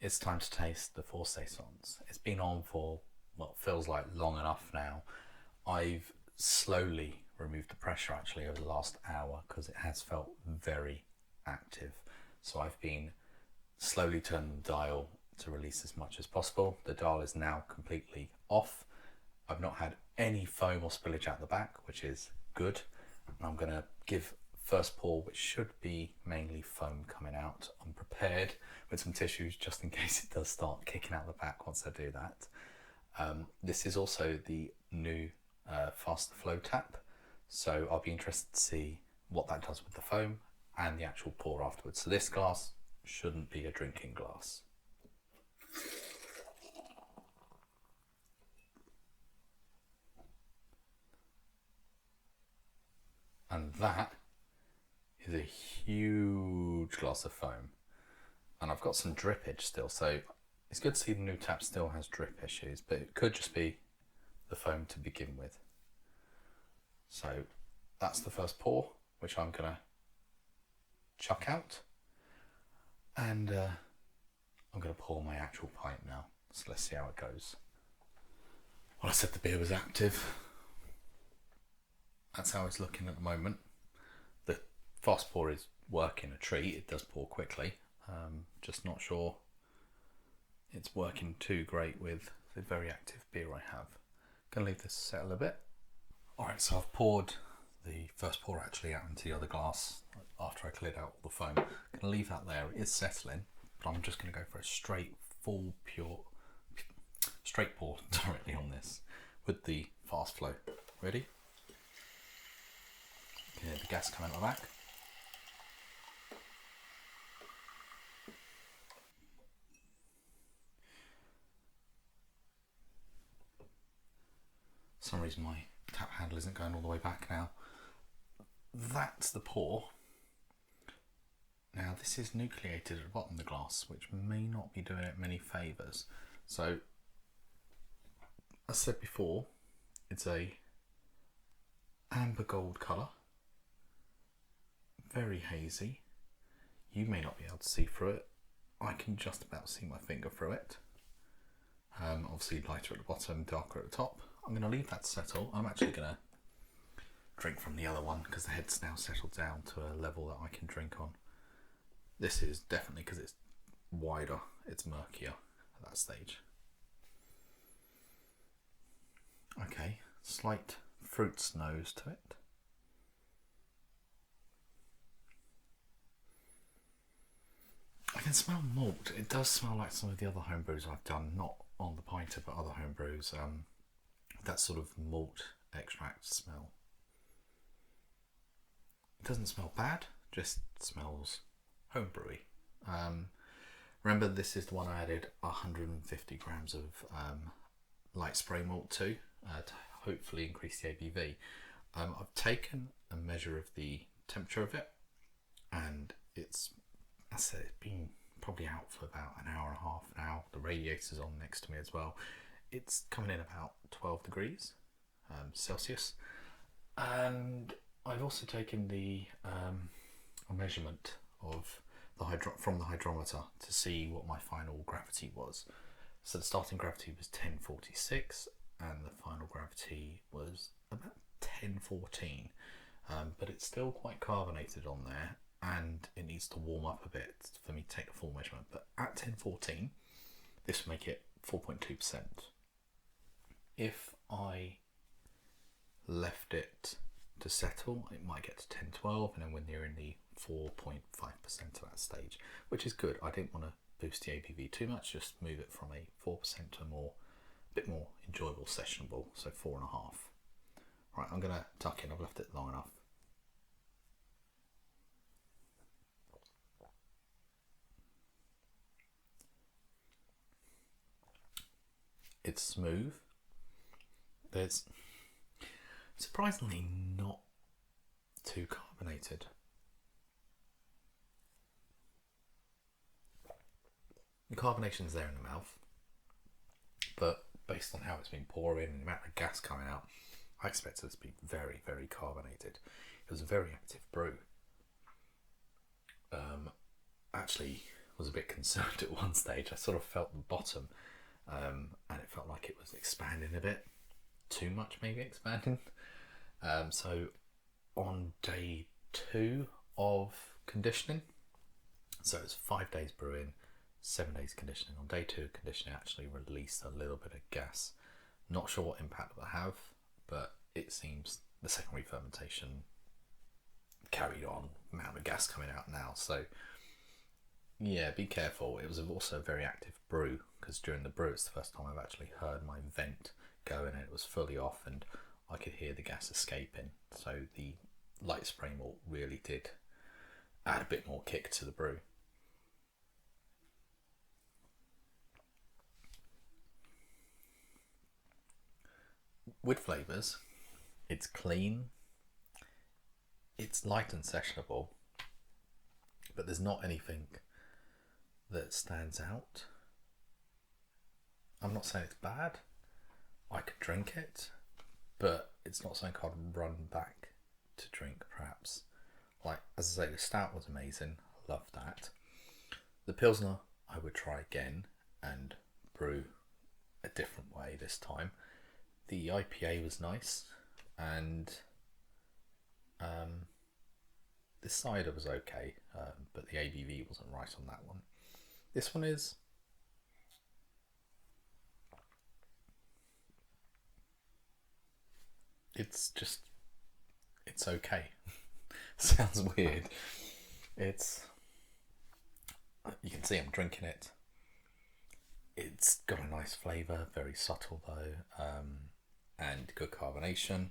It's time to taste the Four Saisons. It's been on for, well, feels like long enough now. I've slowly removed the pressure actually over the last hour because it has felt very active. So I've been slowly turning the dial to release as much as possible. The dial is now completely off. I've not had any foam or spillage out the back, which is good. And I'm going to give first pour, which should be mainly foam coming out. I'm prepared with some tissues just in case it does start kicking out the back once I do that. This is also the new faster flow tap, so I'll be interested to see what that does with the foam and the actual pour afterwards. So this glass shouldn't be a drinking glass. And that is a huge glass of foam. And I've got some drippage still, so it's good to see the new tap still has drip issues, but it could just be the foam to begin with. So that's the first pour, which I'm gonna chuck out. And I'm gonna pour my actual pint now. So let's see how it goes. Well, I said the beer was active. That's how it's looking at the moment. The fast pour is working a treat. It does pour quickly. Just not sure it's working too great with the very active beer I have. Gonna leave this settle a bit. Alright, so I've poured the first pour actually out into the other glass after I cleared out all the foam. Gonna leave that there. It is settling, but I'm just gonna go for a straight pour directly on this with the fast flow. Ready? You can hear the gas coming out the back. For some reason my tap handle isn't going all the way back now. That's the pour. Now this is nucleated at the bottom of the glass, which may not be doing it many favours. So, as I said before, it's a amber gold colour, very hazy. You may not be able to see through it. I can just about see my finger through it. Obviously lighter at the bottom, darker at the top. I'm going to leave that settle. I'm actually going to drink from the other one because the head's now settled down to a level that I can drink on. This is definitely, because it's wider, it's murkier at that stage. Okay, slight fruits nose to it. I can smell malt. It does smell like some of the other homebrews I've done, not on the Pinter, but other homebrews. That sort of malt extract smell. It doesn't smell bad, just smells homebrewy. Remember, this is the one I added 150 grams of Light Spray Malt to hopefully increase the ABV. I've taken a measure of the temperature of it, and it's, I said, it's been probably out for about an hour and a half now. The radiator's on next to me as well. It's coming in about 12 degrees Celsius, and I've also taken the a measurement of from the hydrometer to see what my final gravity was. So the starting gravity was 1046 and the final gravity was about 1014, but it's still quite carbonated on there and it needs to warm up a bit for me to take the full measurement. But at 1014, this will make it 4.2%. If I left it to settle, it might get to 1012, and then when you're in the 4.5% of that stage, which is good. I didn't want to boost the ABV too much, just move it from a 4% to a bit more enjoyable, sessionable, so 4.5. Right, I'm going to tuck in. I've left it long enough. It's smooth. There's surprisingly not too carbonated. The carbonation's there in the mouth, but based on how it's been pouring and the amount of gas coming out, I expect it to be very, very carbonated. It was a very active brew. Actually, was a bit concerned at one stage. I sort of felt the bottom, and it felt like it was expanding a bit. Too much, maybe expanding. So on day 2 of conditioning, so it's 5 days brewing, 7 days conditioning. On day 2 of conditioning, I actually released a little bit of gas. Not sure what impact it will have, but it seems the secondary fermentation carried on, amount of gas coming out now. So yeah, be careful. It was also a very active brew, because during the brew it's the first time I've actually heard my vent going, and it was fully off and I could hear the gas escaping. So the light spray malt really did add a bit more kick to the brew. With flavours, it's clean, it's light and sessionable, but there's not anything that stands out. I'm not saying it's bad, I could drink it, but it's not something I'd run back to drink perhaps. Like, as I say, the stout was amazing, loved that. The Pilsner I would try again and brew a different way this time. The IPA was nice, and the cider was okay, but the ABV wasn't right on that one. This one is. It's okay. Sounds weird. You can see I'm drinking it. It's got a nice flavour, very subtle though, and good carbonation.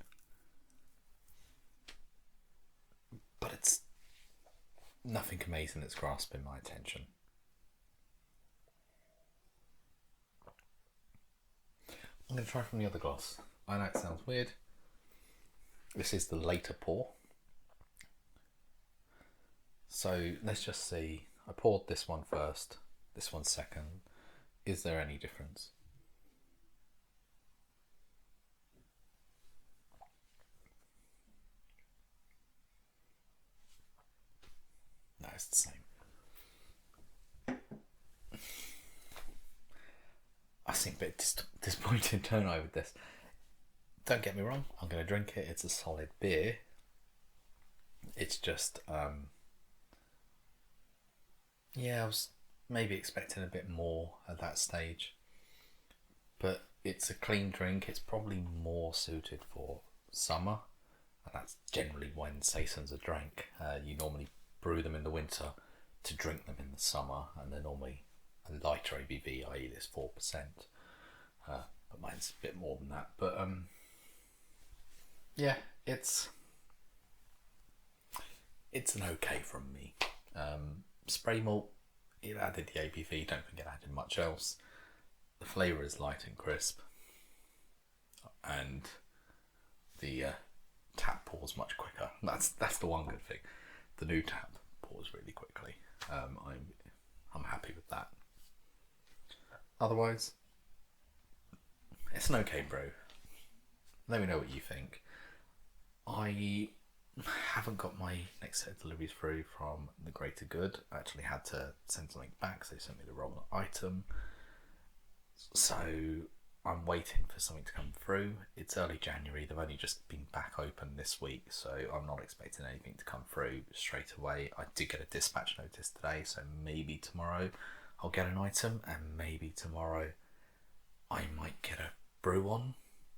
But it's nothing amazing that's grasping my attention. I'm going to try from the other glass. I know it sounds weird. This is the later pour. So let's just see. I poured this one first, this one second. Is there any difference? No, it's the same. I seem a bit disappointed, don't I, with this? Don't get me wrong, I'm going to drink it. It's a solid beer. It's just, yeah, I was maybe expecting a bit more at that stage. But it's a clean drink. It's probably more suited for summer. And that's generally when Saisons are drank. You normally brew them in the winter to drink them in the summer. And they're normally a lighter ABV, i.e. this 4%. But mine's a bit more than that. But yeah, it's an okay from me. Spray malt, it added the ABV, don't think it added much else. The flavour is light and crisp, and the tap pours much quicker. That's the one good thing. The new tap pours really quickly. I'm happy with that. Otherwise, it's an okay brew. Let me know what you think. I haven't got my next set of deliveries through from the Greater Good. I actually had to send something back, so they sent me the wrong item. So I'm waiting for something to come through. It's early January. They've only just been back open this week, so I'm not expecting anything to come through straight away. I did get a dispatch notice today, so maybe tomorrow I'll get an item, and maybe tomorrow I might get a brew on.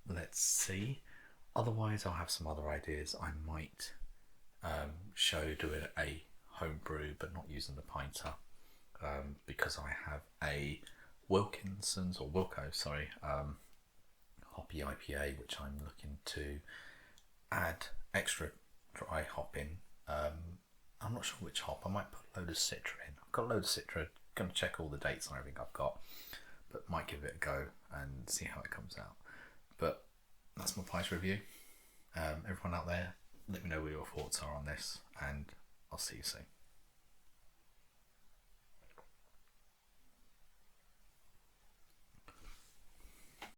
Let's see. Otherwise, I'll have some other ideas. I might show doing a home brew, but not using the Pinter, because I have a Wilkinson's or Wilco, sorry, hoppy IPA, which I'm looking to add extra dry hop in. I'm not sure which hop. I might put a load of Citra in. I've got a load of Citra. Going to check all the dates on everything I've got, but might give it a go and see how it comes out. But that's my price review. Everyone out there, let me know what your thoughts are on this, and I'll see you soon.